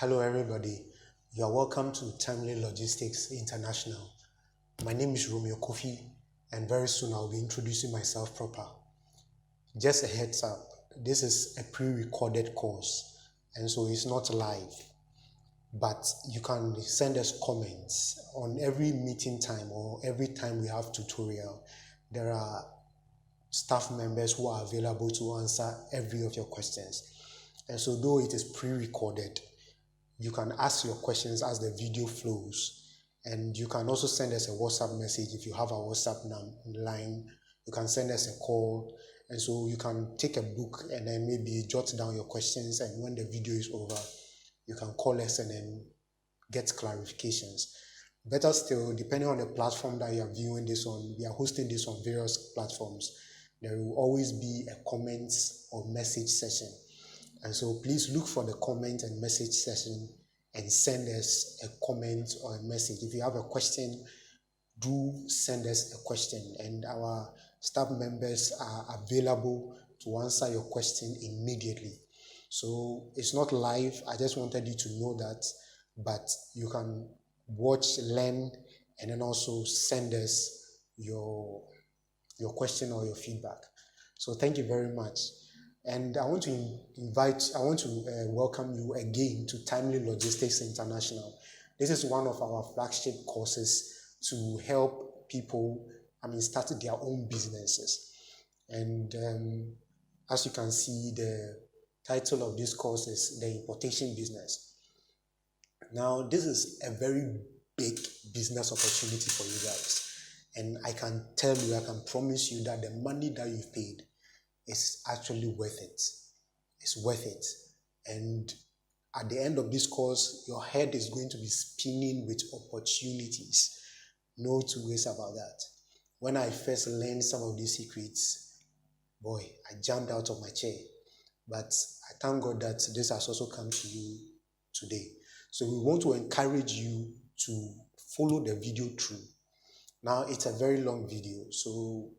Hello, everybody. You are welcome to Timely Logistics International. My name is Romeo Kofi, and very soon I'll be introducing myself proper. Just a heads up, this is a pre-recorded course, and so it's not live. But you can send us comments on every meeting time or every time we have tutorial. There are staff members who are available to answer every of your questions. And so though it is pre-recorded, you can ask your questions as the video flows, and you can also send us a WhatsApp message if you have a WhatsApp line. You can send us a call, and so you can take a book and then maybe jot down your questions, and when the video is over, you can call us and then get clarifications. Better still, depending on the platform that you are viewing this on, we are hosting this on various platforms. There will always be a comments or message session. And so please look for the comment and message session and send us a comment or a message. If you have a question, do send us a question, and our staff members are available to answer your question immediately. So it's not live. I just wanted you to know that, but you can watch, learn, and then also send us your question or your feedback. So thank you very much. And I want to welcome you again to Timely Logistics International. This is one of our flagship courses to help people, start their own businesses. And as you can see, the title of this course is the Importation Business. Now, this is a very big business opportunity for you guys. And I can tell you, I can promise you that the money that you've paid is actually worth it. It's worth it. And at the end of this course, your head is going to be spinning with opportunities. No two ways about that. When I first learned some of these secrets, boy, I jumped out of my chair. But I thank God that this has also come to you today. So we want to encourage you to follow the video through. Now, it's a very long video, so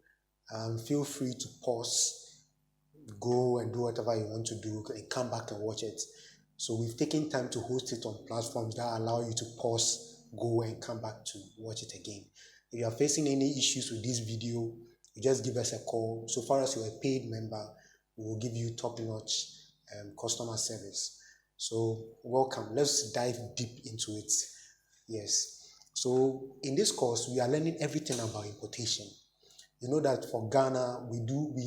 feel free to pause, go and do whatever you want to do, and come back and watch it. So we've taken time to host it on platforms that allow you to pause, go and come back to watch it again. If you are facing any issues with this video, you just give us a call. So far as you're a paid member, we will give you top-notch customer service. So welcome. Let's dive deep into it. Yes. So in this course, we are learning everything about importation. You know that for Ghana, we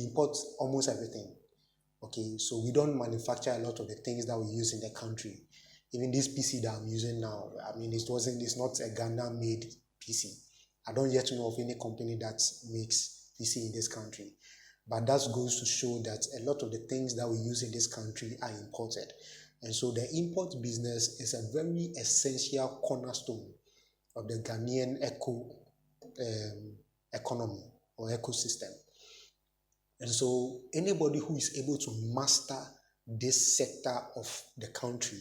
import almost everything. Okay, so we don't manufacture a lot of the things that we use in the country. Even this PC that I'm using now, it's not a Ghana-made PC. I don't yet know of any company that makes PC in this country. But that goes to show that a lot of the things that we use in this country are imported. And so the import business is a very essential cornerstone of the Ghanaian economy or ecosystem. And so anybody who is able to master this sector of the country,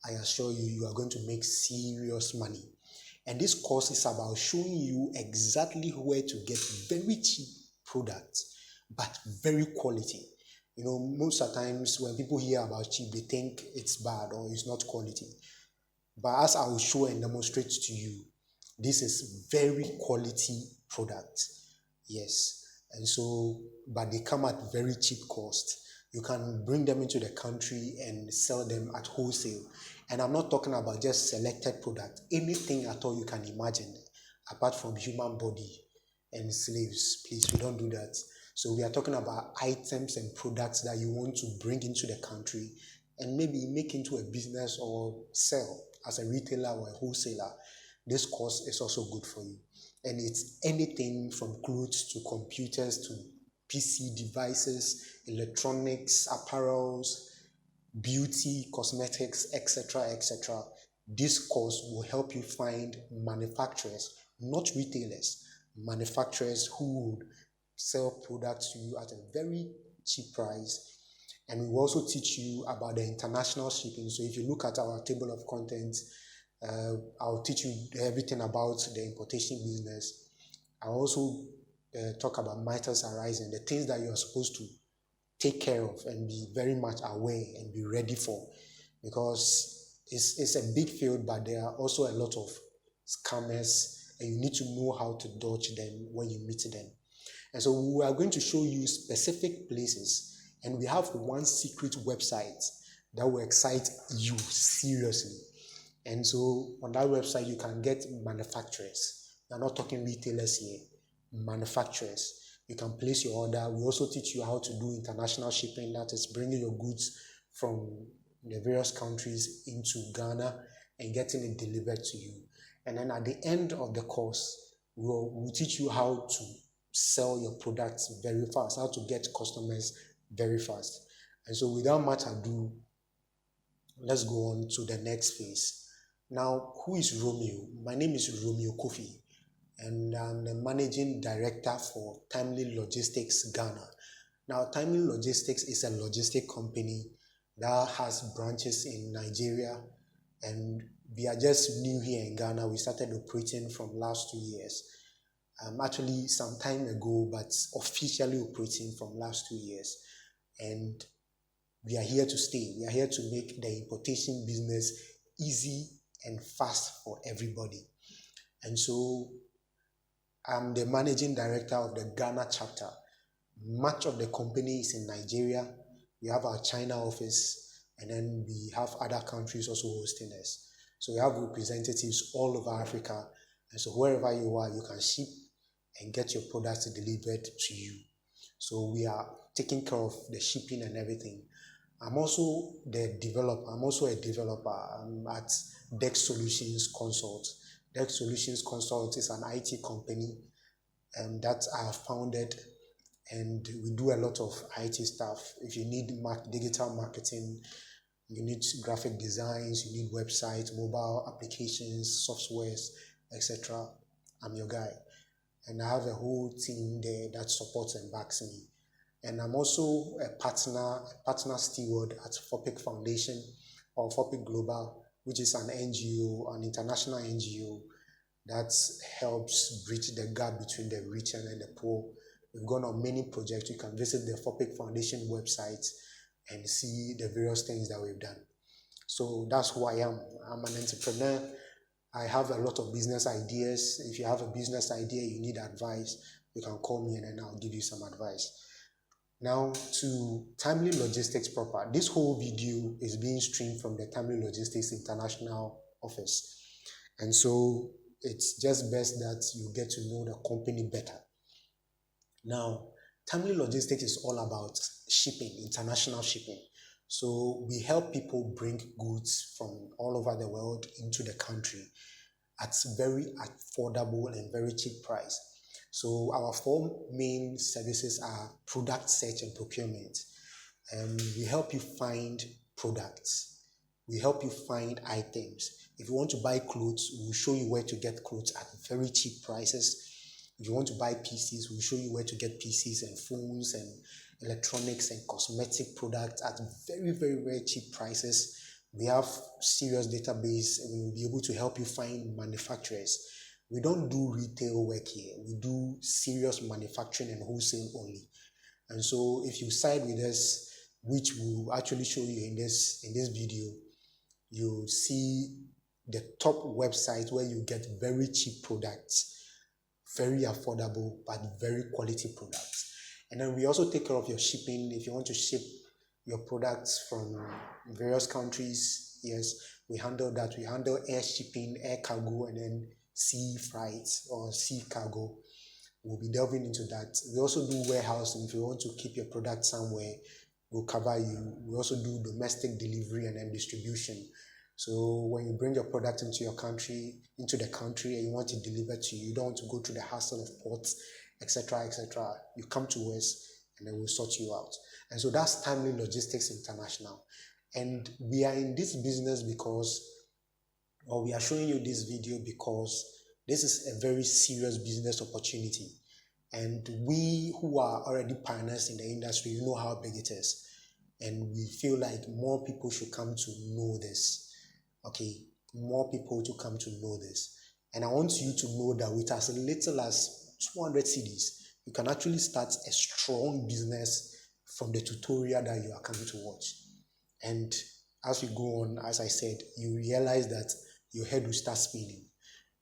I assure you, you are going to make serious money. And this course is about showing you exactly where to get very cheap products, but very quality. You know, most of the times when people hear about cheap, they think it's bad or it's not quality. But as I will show and demonstrate to you, this is very quality product. Yes. And so, but they come at very cheap cost. You can bring them into the country and sell them at wholesale. And I'm not talking about just selected product. Anything at all you can imagine, apart from human body and slaves. Please, we don't do that. So we are talking about items and products that you want to bring into the country and maybe make into a business or sell as a retailer or a wholesaler. This course is also good for you. And it's anything from clothes to computers to PC devices, electronics, apparels, beauty, cosmetics, etc., etc. This course will help you find manufacturers, not retailers, manufacturers who would sell products to you at a very cheap price. And we will also teach you about the international shipping. So if you look at our table of contents, I'll teach you everything about the importation business. I'll also talk about matters arising, the things that you are supposed to take care of and be very much aware and be ready for, because it's a big field, but there are also a lot of scammers, and you need to know how to dodge them when you meet them. And so we are going to show you specific places, and we have one secret website that will excite you seriously. And so on that website, you can get manufacturers. We're not talking retailers here, manufacturers. You can place your order. We also teach you how to do international shipping, that is bringing your goods from the various countries into Ghana and getting it delivered to you. And then at the end of the course, we'll teach you how to sell your products very fast, how to get customers very fast. And so without much ado, let's go on to the next phase. Now, who is Romeo? My name is Romeo Kofi, and I'm the managing director for Timely Logistics Ghana. Now, Timely Logistics is a logistic company that has branches in Nigeria, and we are just new here in Ghana. We started operating from last 2 years. Actually some time ago, but officially operating from last 2 years. And we are here to stay. We are here to make the importation business easy and fast for everybody. And so I'm the managing director of the Ghana chapter. Much of the company is in Nigeria. We have our China office, and then we have other countries also hosting us. So we have representatives all over Africa. And so wherever you are, you can ship and get your products delivered to you. So we are taking care of the shipping and everything. I'm also a developer. I'm at Dex Solutions Consult. Dex Solutions Consult is an IT company that I have founded, and we do a lot of IT stuff. If you need digital marketing, you need graphic designs, you need websites, mobile applications, softwares, etc., I'm your guy. And I have a whole team there that supports and backs me. And I'm also a partner steward at FOPIC Foundation, or FOPIC Global, which is an NGO, an international NGO that helps bridge the gap between the rich and the poor. We've gone on many projects. You can visit the FOPIC Foundation website and see the various things that we've done. So that's who I am. I'm an entrepreneur. I have a lot of business ideas. If you have a business idea, you need advice, you can call me and then I'll give you some advice. Now to Timely Logistics proper. This whole video is being streamed from the Timely Logistics International office. And so it's just best that you get to know the company better. Now, Timely Logistics is all about shipping, international shipping. So we help people bring goods from all over the world into the country at very affordable and very cheap price. So our 4 main services are product search and procurement. We help you find products. We help you find items. If you want to buy clothes, we'll show you where to get clothes at very cheap prices. If you want to buy PCs, we'll show you where to get PCs and phones and electronics and cosmetic products at very, very, very cheap prices. We have serious database, and we will be able to help you find manufacturers. We don't do retail work here. We do serious manufacturing and wholesale only. And so if you side with us, which we'll actually show you in this video, you'll see the top website where you get very cheap products, very affordable, but very quality products. And then we also take care of your shipping. If you want to ship your products from various countries, yes, we handle that. We handle air shipping, air cargo, and then sea freight or sea cargo. We'll be delving into that. We also do warehousing. If you want to keep your product somewhere, we'll cover you. We also do domestic delivery and then distribution. So when you bring your product into the country, and you want it delivered to you, you don't want to go through the hassle of ports, etc., etc. You come to us and then we'll sort you out. And so that's Timely Logistics International. And we are in this business we are showing you this video because this is a very serious business opportunity. And we who are already pioneers in the industry, you know how big it is. And we feel like more people should come to know this. Okay, more people to come to know this. And I want you to know that with as little as 200 cedis, you can actually start a strong business from the tutorial that you are coming to watch. And as you go on, as I said, you realize that your head will start spinning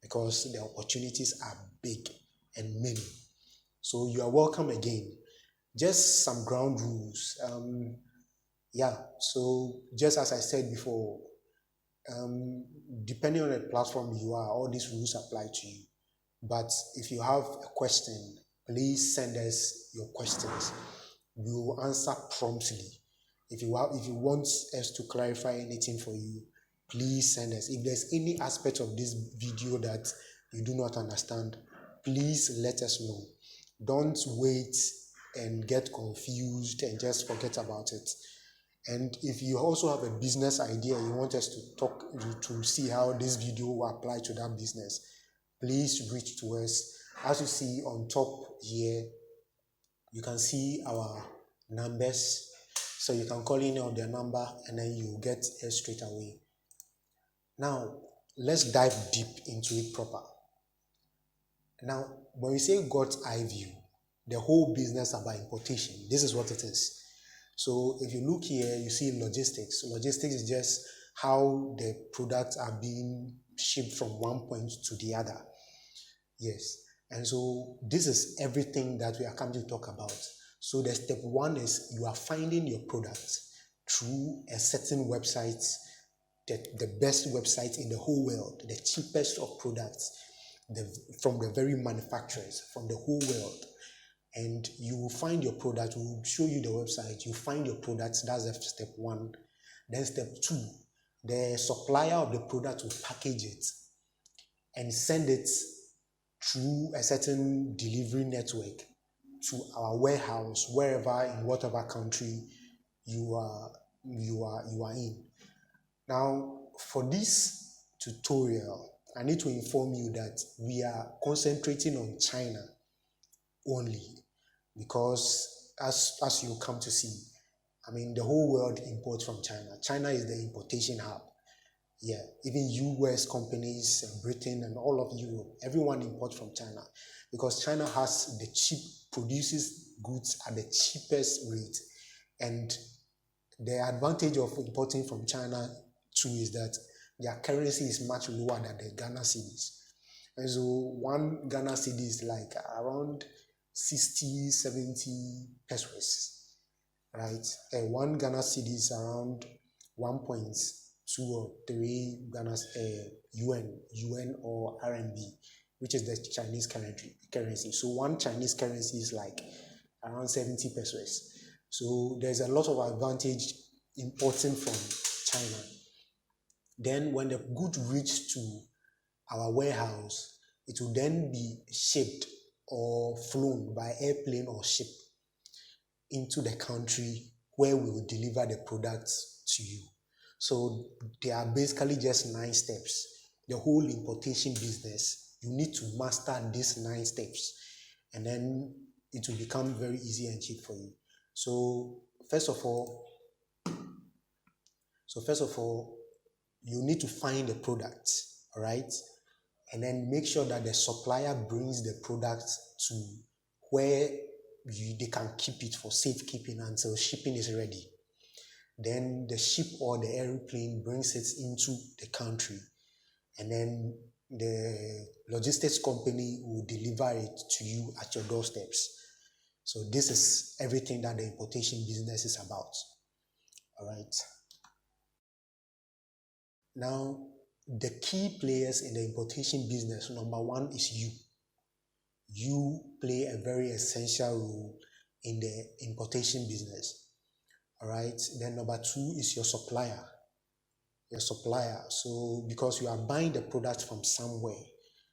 because the opportunities are big and many. So you are welcome again. Just some ground rules. Yeah, so just as I said before, um, depending on the platform you are, all these rules apply to you. But if you have a question, please send us your questions. We will answer promptly. If you want us to clarify anything for you, please send us. If there's any aspect of this video that you do not understand, please let us know. Don't wait and get confused and just forget about it. And if you also have a business idea, you want us to talk to see how this video will apply to that business, please reach to us. As you see on top here, you can see our numbers. So you can call in on their number and then you get it straight away. Now, let's dive deep into it proper. Now, when we say God's eye view, the whole business about importation, this is what it is. So if you look here, you see logistics. Logistics is just how the products are being shipped from one point to the other. Yes. And so this is everything that we are coming to talk about. So the step one is you are finding your products through a certain website, the best website in the whole world, the cheapest of products, from the very manufacturers, from the whole world. And you will find your product, we will show you the website, you find your products, that's step one. Then step two, the supplier of the product will package it and send it through a certain delivery network to our warehouse, wherever in whatever country you are in. Now, for this tutorial, I need to inform you that we are concentrating on China only, because as you come to see, I mean, the whole world imports from China. China is the importation hub. Yeah, even US companies and Britain and all of Europe, everyone imports from China because China produces goods at the cheapest rate. And the advantage of importing from China too is that their currency is much lower than the Ghana cedis. And so one Ghana cedi is like around 60, 70 pesos, right? And one Ghana cedi is around 1.2 or 3 yuan or RMB, which is the Chinese currency. So one Chinese currency is like around 70 pesos. So there's a lot of advantage importing from China. Then when the good reaches to our warehouse, it will then be shipped or flown by airplane or ship into the country where we will deliver the products to you. So there are basically just 9 steps. The whole importation business, you need to master these 9 steps, and then it will become very easy and cheap for you. So first of all, you need to find the product, all right? And then make sure that the supplier brings the product to where they can keep it for safekeeping until shipping is ready. Then the ship or the airplane brings it into the country, and then the logistics company will deliver it to you at your doorsteps. So this is everything that the importation business is about. All right. Now, the key players in the importation business, number one is you. You play a very essential role in the importation business. All right. Then number two is your supplier. Your supplier. So because you are buying the product from somewhere,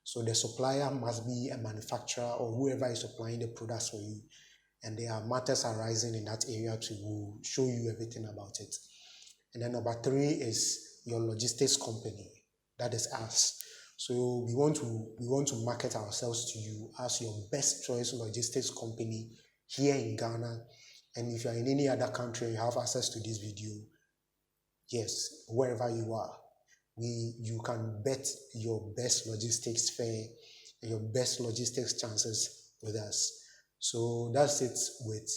so the supplier must be a manufacturer or whoever is supplying the products for you. And there are matters arising in that area to show you everything about it. And then number three is your logistics company. That is us. So we want to market ourselves to you as your best choice logistics company here in Ghana. And if you are in any other country, you have access to this video. Yes, wherever you are, you can bet your best logistics fare and your best logistics chances with us. So that's it with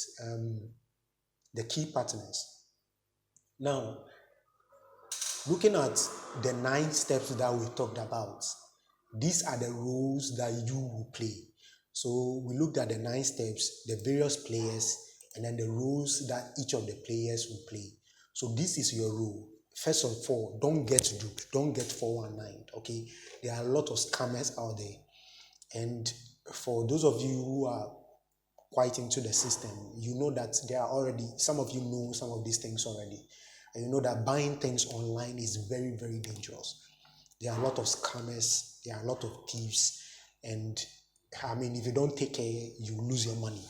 the key partners. Now, Looking at the 9 steps that we talked about, these are the roles that you will play. So we looked at the 9 steps, the various players, and then the roles that each of the players will play. So this is your role. First of all, don't get duped, don't get 419. Okay, there are a lot of scammers out there, and for those of you who are quite into the system, you know that there are already, some of you know some of these things already. And you know that buying things online is very, very dangerous. There are a lot of scammers, there are a lot of thieves, and I mean, if you don't take care, you lose your money.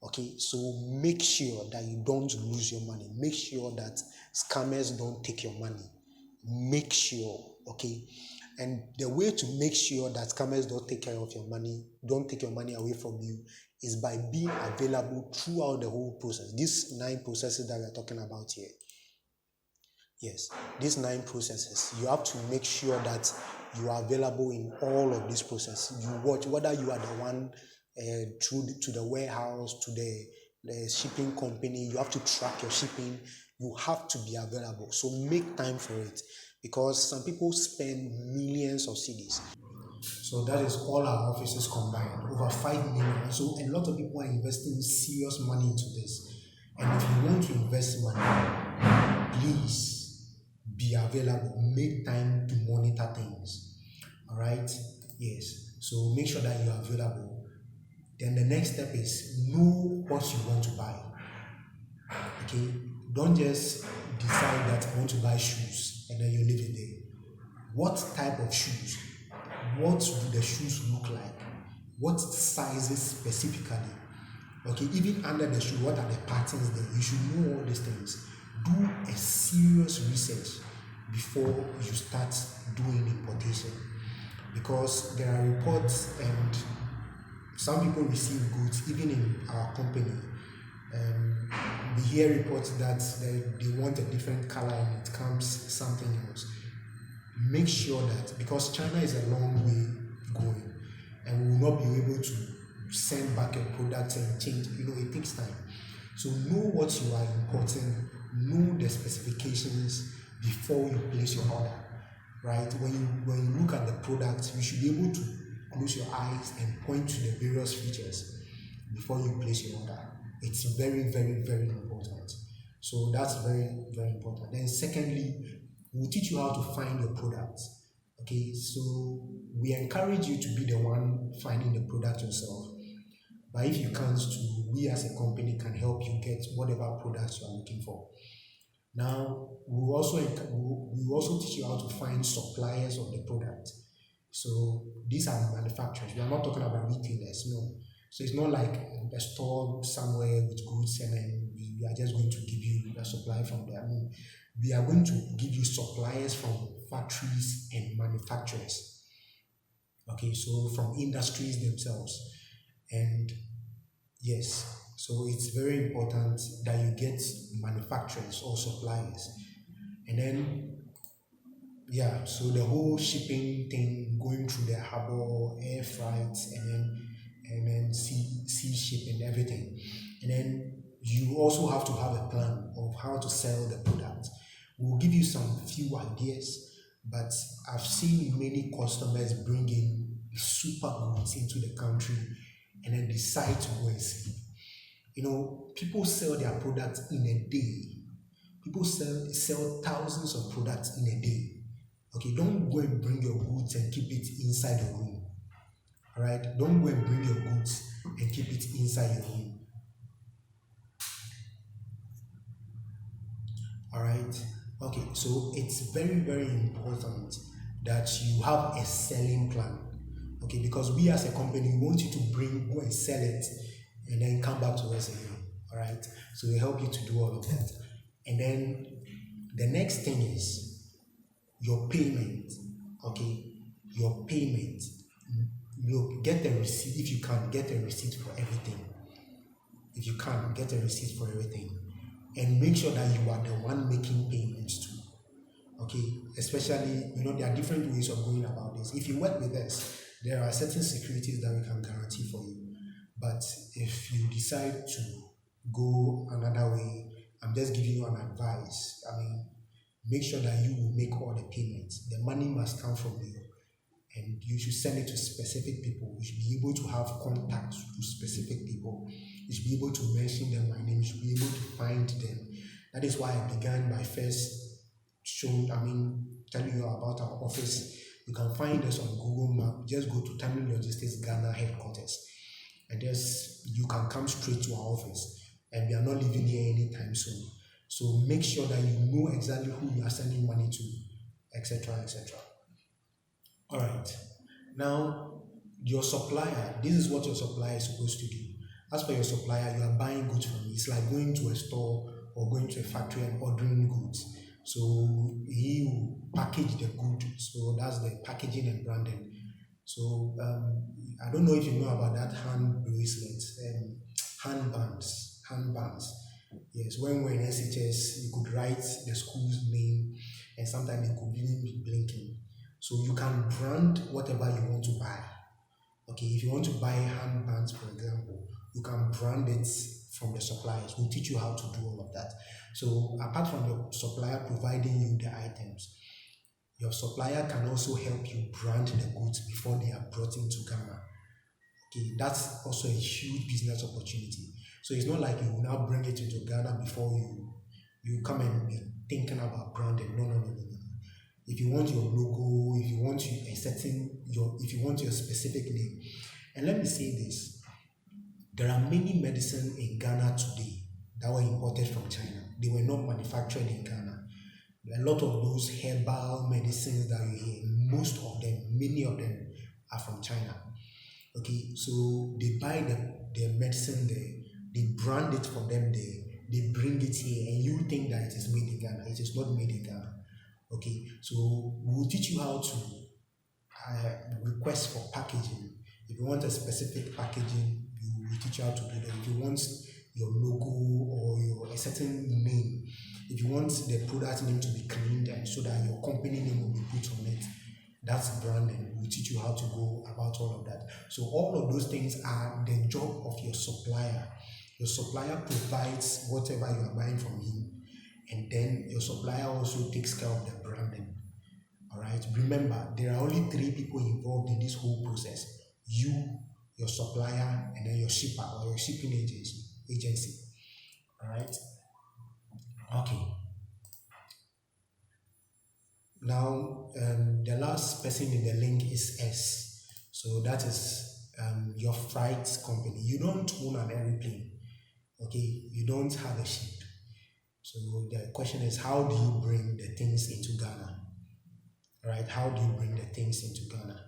Okay, so make sure that you don't lose your money. Make sure that scammers don't take your money. Make sure, okay. And the way to make sure that scammers don't take care of your money, don't take your money away from you, is by being available throughout the whole process. These 9 processes that we're talking about here. Yes, these 9 processes, you have to make sure that you are available in all of these processes. You watch whether you are the one to the warehouse, to the shipping company. You have to track your shipping. You have to be available. So make time for it, because some people spend millions of cedis. So that is all our offices combined, over 5 million. So a lot of people are investing serious money into this. And if you want to invest money, please be available. Make time to monitor things. All right? Yes. So make sure that you are available. Then the next step is know what you want to buy. Okay? Don't just decide that I want to buy shoes and then you leave it there. What type of shoes? What do the shoes look like? What sizes specifically? Okay, even under the shoe, what are the patterns there? You should know all these things. Do a serious research before you start doing importation, because there are reports and some people receive goods, even in our company. We hear reports that they want a different color and it comes something else. Make sure that, because China is a long way going and we will not be able to send back your products and change, it takes time. So know what you are importing, know the specifications before you place your order, right? When you look at the product, you should be able to close your eyes and point to the various features before you place your order. It's very, very, very important. So that's very, very important. Then secondly, we'll teach you how to find your products. Okay, so we encourage you to be the one finding the product yourself. But if you can't, we as a company can help you get whatever products you are looking for. Now, we will also teach you how to find suppliers of the product. So these are manufacturers. We are not talking about retailers, no. So it's not like a store somewhere with goods and then we are just going to give you a supply from there. No. We are going to give you suppliers from factories and manufacturers. Okay, so from industries themselves. And yes, so it's very important that you get manufacturers or suppliers. And then, yeah, so the whole shipping thing, going through the harbor, air freights, and then sea ship and everything. And then you also have to have a plan of how to sell the product. We'll give you some few ideas, but I've seen many customers bring in super goods into the country and then decide to go and sleep. People sell their products in a day. People sell thousands of products in a day. Okay, don't go and bring your goods and keep it inside your room. All right, don't go and bring your goods and keep it inside your room. All right. Okay, so it's very, very important that you have a selling plan. Okay, because we as a company want you to go and sell it and then come back to us again. All right, so we help you to do all of that. And then the next thing is your payment. Okay, your payment. You get a receipt. If you can, get a receipt for everything. If you can, get a receipt for everything. And make sure that you are the one making payments too. Okay, especially, there are different ways of going about this. If you work with us, there are certain securities that we can guarantee for you. But if you decide to go another way, I'm just giving you an advice. make sure that you will make all the payments. The money must come from you, and you should send it to specific people. You should be able to have contacts to specific people. You should be able to mention them by name. You should be able to find them. That is why I began by first telling you about our office. You can find us on Google Map. Just go to Timely Logistics Ghana headquarters, and you can come straight to our office. And we are not leaving here anytime soon. So make sure that you know exactly who you are sending money to, etc., etc. All right. Now, your supplier, this is what your supplier is supposed to do. As for your supplier, you are buying goods from him. It's like going to a store or going to a factory and ordering goods. So he will package the good. So that's the packaging and branding. So I don't know if you know about that hand bracelets, handbands. Yes, when we're in SHS, you could write the school's name, and sometimes it could even be blinking. So you can brand whatever you want to buy. Okay, if you want to buy handbands, for example, you can brand it from the suppliers. We'll teach you how to do all of that. So apart from the supplier providing you the items, your supplier can also help you brand the goods before they are brought into Ghana. Okay, that's also a huge business opportunity. So it's not like you will now bring it into Ghana before you come and be thinking about branding. No. If you want your logo, if you want your specific name, and let me say this: there are many medicines in Ghana today that were imported from China. They were not manufactured in Ghana. A lot of those herbal medicines that you hear, many of them are from China. Okay, so they buy the medicine there, they brand it for them there, they bring it here, and you think that it is made in Ghana. It is not made in Ghana. Okay, so we will teach you how to request for packaging. If you want a specific packaging, we will teach you how to do that. If you want your logo or a certain name, if you want the product name to be cleaned and so that your company name will be put on it, that's branding. We'll teach you how to go about all of that. So all of those things are the job of your supplier. Your supplier provides whatever you are buying from him, and then your supplier also takes care of the branding. All right. Remember, there are only 3 people involved in this whole process: you, your supplier, and then your shipper or your shipping agency. All right. Okay. Now, the last person in the link is S. So that is your freight company. You don't own an airplane. Okay. You don't have a ship. So the question is, how do you bring the things into Ghana? Right? How do you bring the things into Ghana?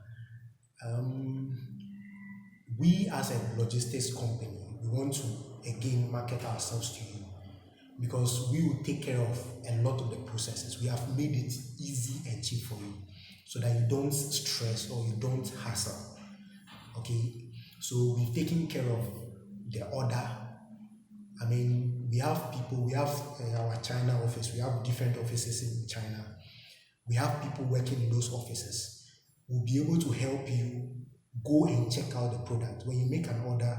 We as a logistics company, we want to again market ourselves to you, because we will take care of a lot of the processes. We have made it easy and cheap for you, so that you don't stress or you don't hassle. Okay, so we've taken care of the order. We have people, we have our China office, we have different offices in China. We have people working in those offices. We'll be able to help you go and check out the product. When you make an order,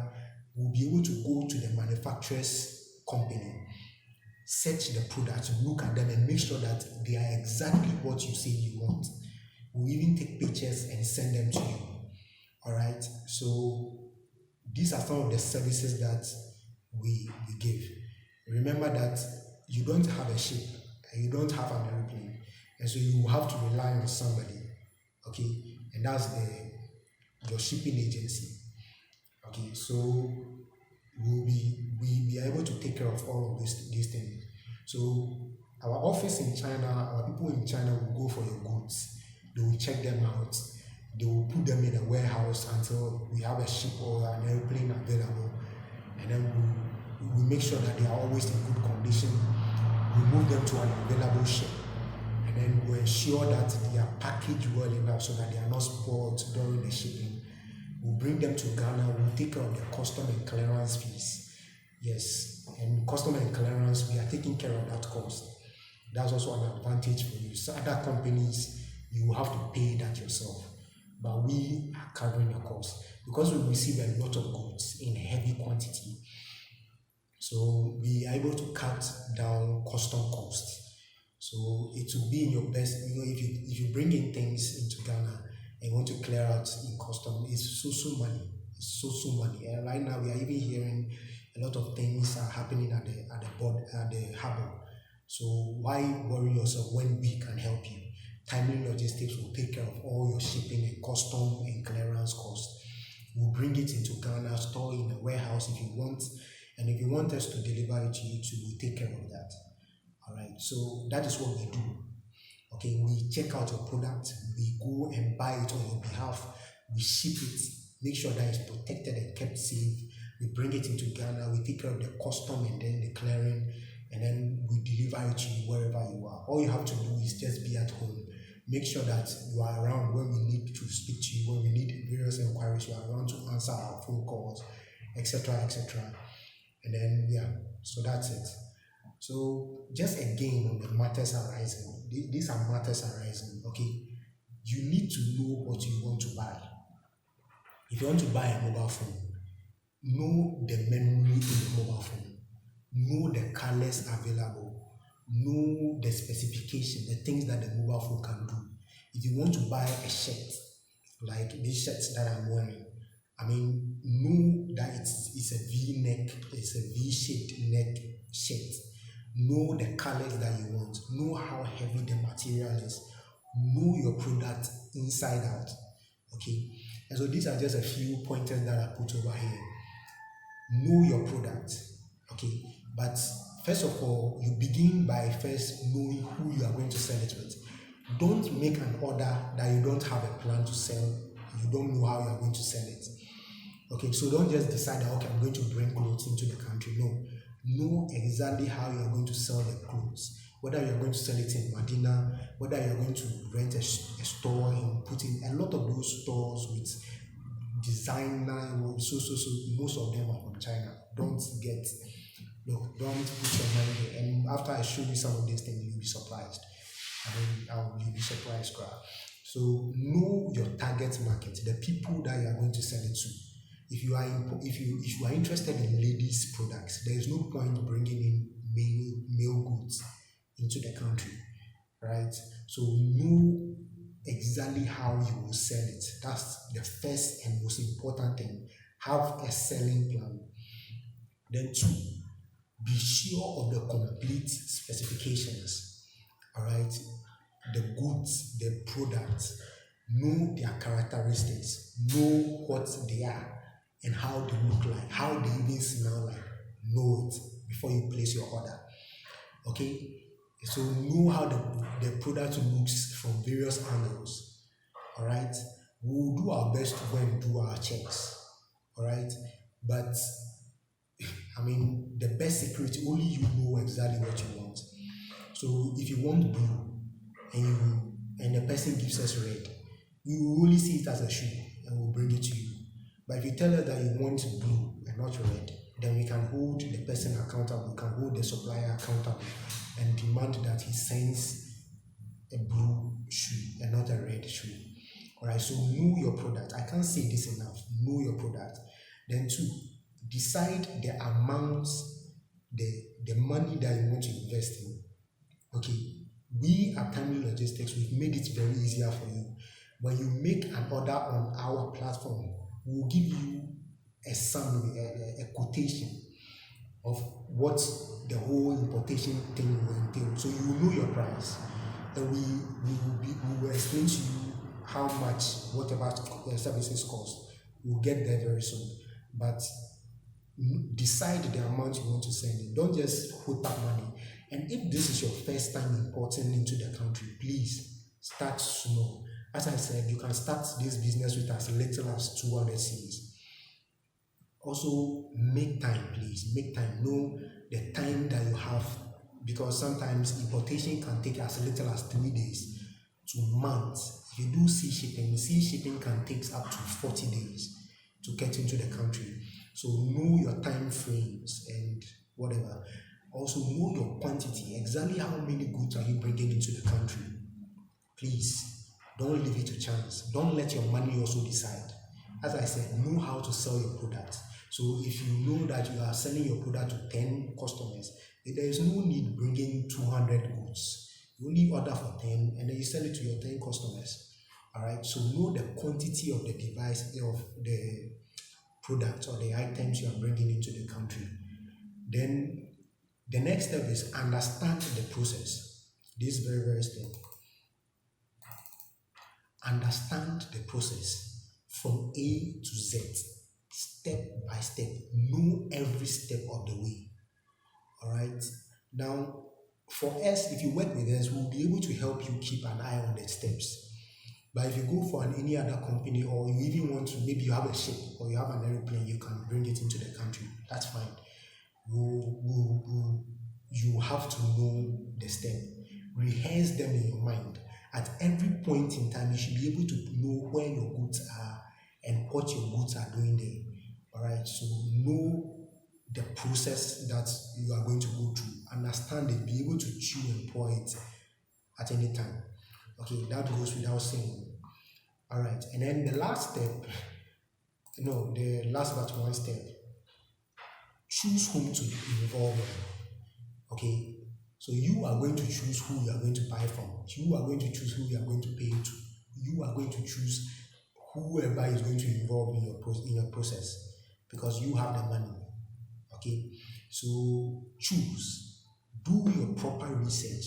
we'll be able to go to the manufacturer's company, search the products, look at them, and make sure that they are exactly what you say you want. We'll even take pictures and send them to you. All right. So these are some of the services that we give. Remember that you don't have a ship and you don't have an airplane, and so you have to rely on somebody. Okay, and that's your shipping agency. Okay, so we'll be able to take care of all of these things. So our office in China, our people in China will go for your goods. They will check them out. They will put them in a warehouse until we have a ship or an airplane available, and then we make sure that they are always in good condition. We move them to an available ship, and then we ensure that they are packaged well enough so that they are not spoiled during the shipping. We'll bring them to Ghana. We'll take care of the custom and clearance fees. Yes, and custom and clearance, we are taking care of that cost. That's also an advantage for you. So other companies, you will have to pay that yourself, but we are covering the cost because we receive a lot of goods in heavy quantity. So we are able to cut down custom costs. So it will be in your best, if you bring in things into Ghana and want to clear out in custom, it's so money. It's so money. And right now we are even hearing a lot of things are happening at the board at the harbor. So why worry yourself when we can help you? Timely Logistics will take care of all your shipping and custom and clearance costs. We'll bring it into Ghana, store in a warehouse if you want, and if you want us to deliver it to you too, we'll take care of that. All right, so that is what we do. Okay, we check out your product, we go and buy it on your behalf, we ship it, make sure that it's protected and kept safe. We bring it into Ghana, we take care of the custom and then the clearing, and then we deliver it to you wherever you are. All you have to do is just be at home. Make sure that you are around when we need to speak to you, when we need various inquiries, you are around to answer our phone calls, etc. etc. And then, yeah, so that's it. So just again on the matters arising, these are matters arising, okay? You need to know what you want to buy. If you want to buy a mobile phone, know the memory in the mobile phone, know the colors available, know the specification, the things that the mobile phone can do. If you want to buy a shirt, like these shirts that I'm wearing, know that it's a V-neck, it's a V-shaped neck shirt. Know the colors that you want, know how heavy the material is, know your product inside out. Okay, and so these are just a few pointers that I put over here. Know your product. Okay, but first of all, you begin by first knowing who you are going to sell it with. Don't make an order that you don't have a plan to sell, you don't know how you are going to sell it. Okay, so don't just decide that, okay, I'm going to bring clothes into the country. No, know exactly how you are going to sell the clothes. Whether you're going to sell it in Medina, whether you're going to rent a store and put in a lot of those stores with designer, so most of them are from China. Don't put your money there. And after I show you some of these things, you'll be surprised. You'll be surprised, crowd. So know your target market, the people that you are going to sell it to. If you are interested in ladies' products, there is no point bringing in male goods into the country, right? So know exactly how you will sell it. That's the first and most important thing. Have a selling plan. Then two, be sure of the complete specifications. All right, the goods, the products, know their characteristics, know what they are and how they look like, how they even smell like. Know it before you place your order. Okay, so know how the product looks from various angles. All right, we'll do our best to go and do our checks. All right, but the best security, only you know exactly what you want. So if you want blue and the person gives us red, we will only see it as a shoe and we'll bring it to you. But if you tell us that you want blue and not red, then we can hold the person accountable, we can hold the supplier accountable and demand that he sends a blue shoe and not a red shoe. Alright, so know your product. I can't say this enough. Know your product. Then two, decide the amounts, the money that you want to invest in. Okay, we at Timely Logistics, we've made it very easier for you. When you make an order on our platform, we'll give you a summary, a quotation of what the whole importation thing will entail. So you will know your price, and we will explain to you how much whatever services cost. We'll get there very soon. But decide the amount you want to send in. Don't just put that money. And if this is your first time importing into the country, please start small. As I said, you can start this business with as little as 200 cedis. Also, make time, please. Make time. Know the time that you have, because sometimes importation can take as little as 3 days to months. If you do sea shipping can take up to 40 days to get into the country. So know your time frames and whatever. Also know your quantity, exactly how many goods are you bringing into the country. Please, don't leave it to chance. Don't let your money also decide. As I said, know how to sell your product. So if you know that you are selling your product to 10 customers, there is no need bringing 200 goods. You only order for 10 and then you sell it to your 10 customers. All right. So know the quantity of the device, of the products or the items you are bringing into the country. Then the next step is understand the process. This is very, very step. Understand the process from A to Z, step by step. Know every step of the way. All right. Now, for us, if you work with us, we'll be able to help you keep an eye on the steps. But if you go for any other company, or you even want to, maybe you have a ship or you have an aeroplane, you can bring it into the country. That's fine. You have to know the step. Rehearse them in your mind. At every point in time, you should be able to know where your goods are and what your goods are doing there. All right. So know the process that you are going to go through. Understand it. Be able to chew and pour it at any time. Okay, that goes without saying. All right, and then the last step, no, the last but one step, choose whom to involve in. Okay, so you are going to choose who you are going to buy from. You are going to choose who you are going to pay to. You are going to choose whoever is going to involve in your process, because you have the money. Okay, so choose, do your proper research,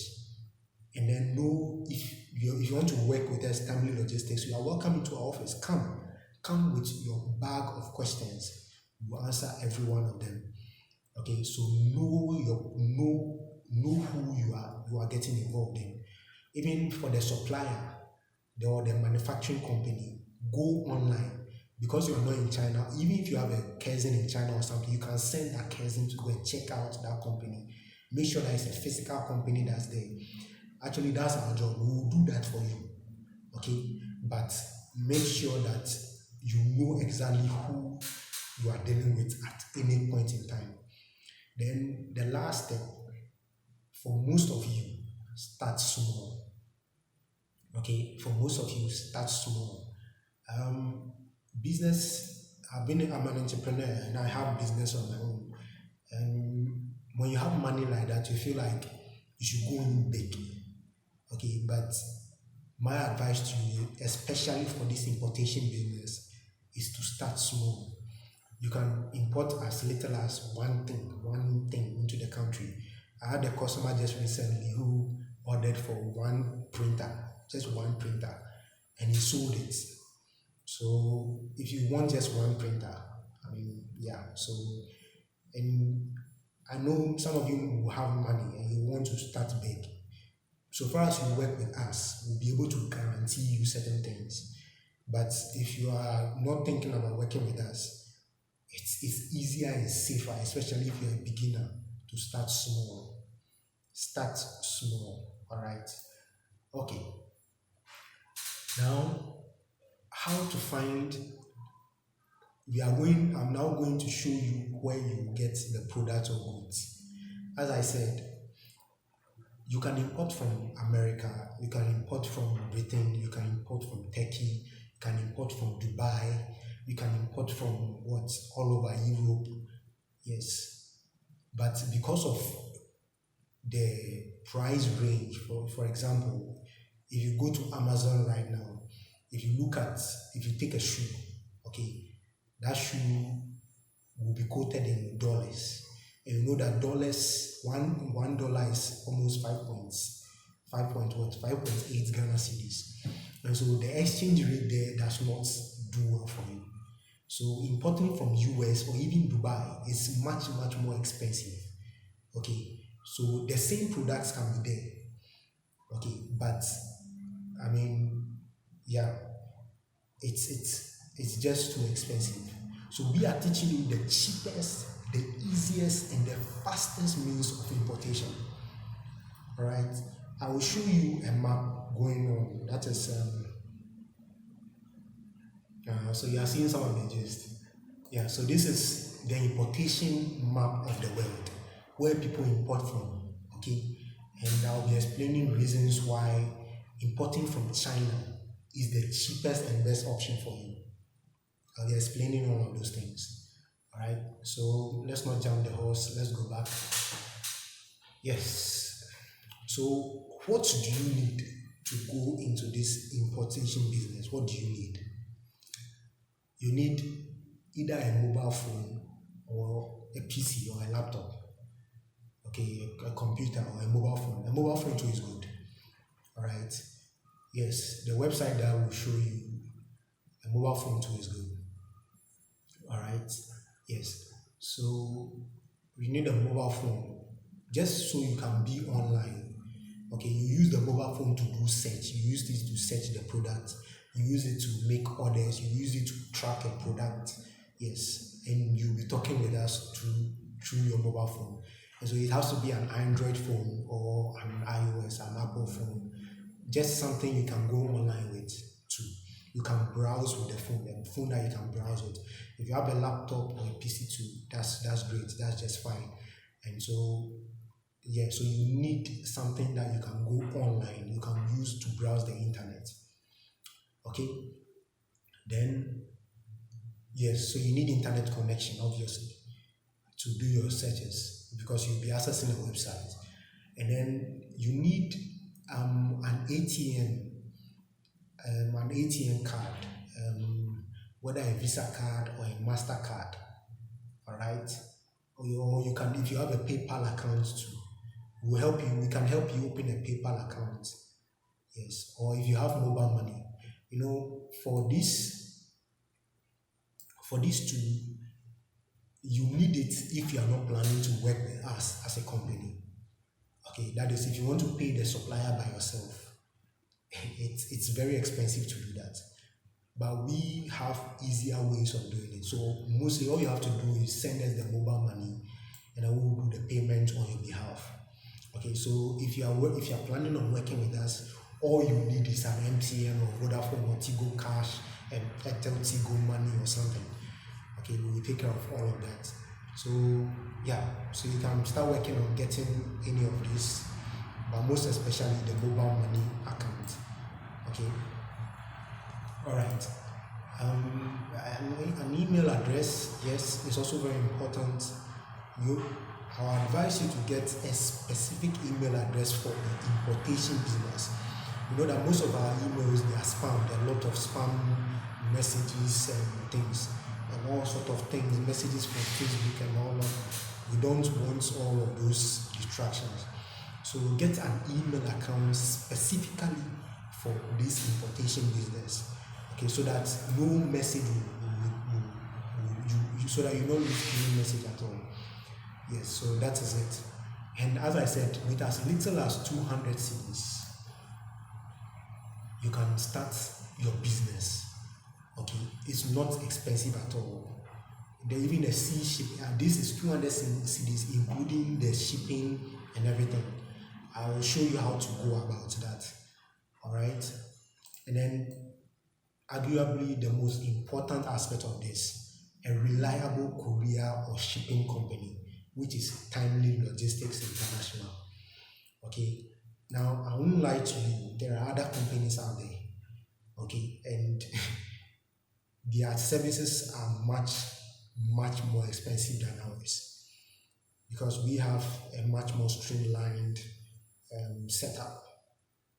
and then know if you want to work with us, Timely Logistics, you are welcome into our office. Come with your bag of questions. We will answer every one of them. Okay, so know who you are getting involved in. Even for the supplier or the manufacturing company, go online. Because you're not in China, even if you have a cousin in China or something, you can send that cousin to go and check out that company. Make sure that it's a physical company that's there. Actually, that's our job. We will do that for you. Okay? But make sure that you know exactly who you are dealing with at any point in time. Then the last step, for most of you, start small. Okay? For most of you, start small. Business, I'm an entrepreneur and I have business on my own. And when you have money like that, you feel like you should go in big. Okay, but my advice to you, especially for this importation business, is to start small. You can import as little as one thing into the country. I had a customer just recently who ordered for one printer, just one printer, and he sold it. So if you want just one printer, so, and I know some of you will have money and you want to start big. So far as you work with us, we'll be able to guarantee you certain things. But if you are not thinking about working with us, it's easier and safer, especially if you're a beginner, to start small. Start small, all right? Okay. Now, how to find, I'm now going to show you where you get the product or goods. As I said, you can import from America, you can import from Britain, you can import from Turkey, you can import from Dubai, you can import from all over Europe. Yes. But because of the price range, for example, if you go to Amazon right now, if you take a shoe, okay, that shoe will be quoted in dollars. And you know that $1 is almost 5.8 Ghana cedis. And so the exchange rate there does not do well for you. So importing from US or even Dubai is much, much more expensive. Okay. So the same products can be there. Okay, but it's just too expensive. So we are teaching you the cheapest, the easiest, and the fastest means of importation. All right. I will show you a map going on. That is so you are seeing some of the gist. Yeah. So this is the importation map of the world, where people import from. Okay, and I'll be explaining reasons why importing from China is the cheapest and best option for you. I'll be explaining all of those things. All right, so let's not jump the horse. Let's go back. Yes. So what do you need to go into this importation business? What do you need? You need either a mobile phone or a PC or a laptop. Okay, a computer or a mobile phone. A mobile phone too is good. All right. Yes, the website that will show you a mobile phone too is good. All right. Yes. So you need a mobile phone just so you can be online. Okay, you use the mobile phone to do search. You use it to search the product. You use it to make orders. You use it to track a product. Yes, and you'll be talking with us through your mobile phone. And so it has to be an Android phone or an iOS, an Apple phone, just something you can go online with too. You can browse with the phone that you can browse with. If you have a laptop or a PC too, that's great. That's just fine. And so yeah, so you need something that you can go online, you can use to browse the internet. Okay, then yes, so you need internet connection obviously to do your searches because you'll be accessing a website. And then you need an ATM, an ATM card, whether a Visa card or a MasterCard. All right, or you can, if you have a PayPal account too, we'll help you. We can help you open a PayPal account. Yes, or if you have mobile money, for this to you need it if you are not planning to work with us as a company. Okay, that is if you want to pay the supplier by yourself, it's very expensive to do that. But we have easier ways of doing it. So mostly all you have to do is send us the mobile money and I will do the payment on your behalf. Okay, so if you are planning on working with us, all you need is an MTN or Vodafone or Tigo Cash and Airtel Tigo money or something. Okay, we will take care of all of that. So yeah, so you can start working on getting any of this, but most especially the mobile money account. Okay, all right. An email address, yes, is also very important. You, I will advise you to get a specific email address for the importation business. You know that most of our emails they are spam. There are a lot of spam messages and things, and all sort of things, messages from Facebook and all that. We don't want all of those distractions. So get an email account specifically for this importation business. Okay, so that no message so that you don't lose any message at all. Yes, so that is it. And as I said, with as little as 200 cedis, you can start your business. Okay, it's not expensive at all. Even the sea ship, this is 200 cedis, including the shipping and everything. I will show you how to go about that. All right, and then arguably the most important aspect of this, a reliable courier or shipping company, which is Timely Logistics International. Okay, now I won't lie to you, there are other companies out there. Okay, and their services are much more expensive than ours because we have a much more streamlined setup.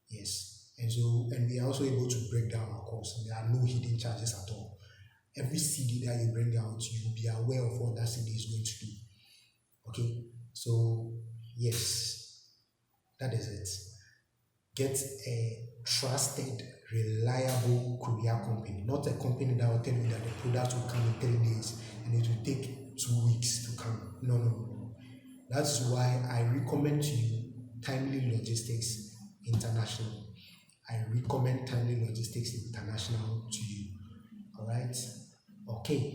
Yes, and we are also able to break down our costs. There are no hidden charges at all. Every CD that you bring out, you will be aware of what that CD is going to do. Okay, so yes, that is it. Get a trusted, reliable courier company, not a company that will tell you that the product will come in 3 days and it will take 2 weeks to come. No. That's why I recommend to you Timely Logistics International. I recommend Timely Logistics International to you. All right. Okay.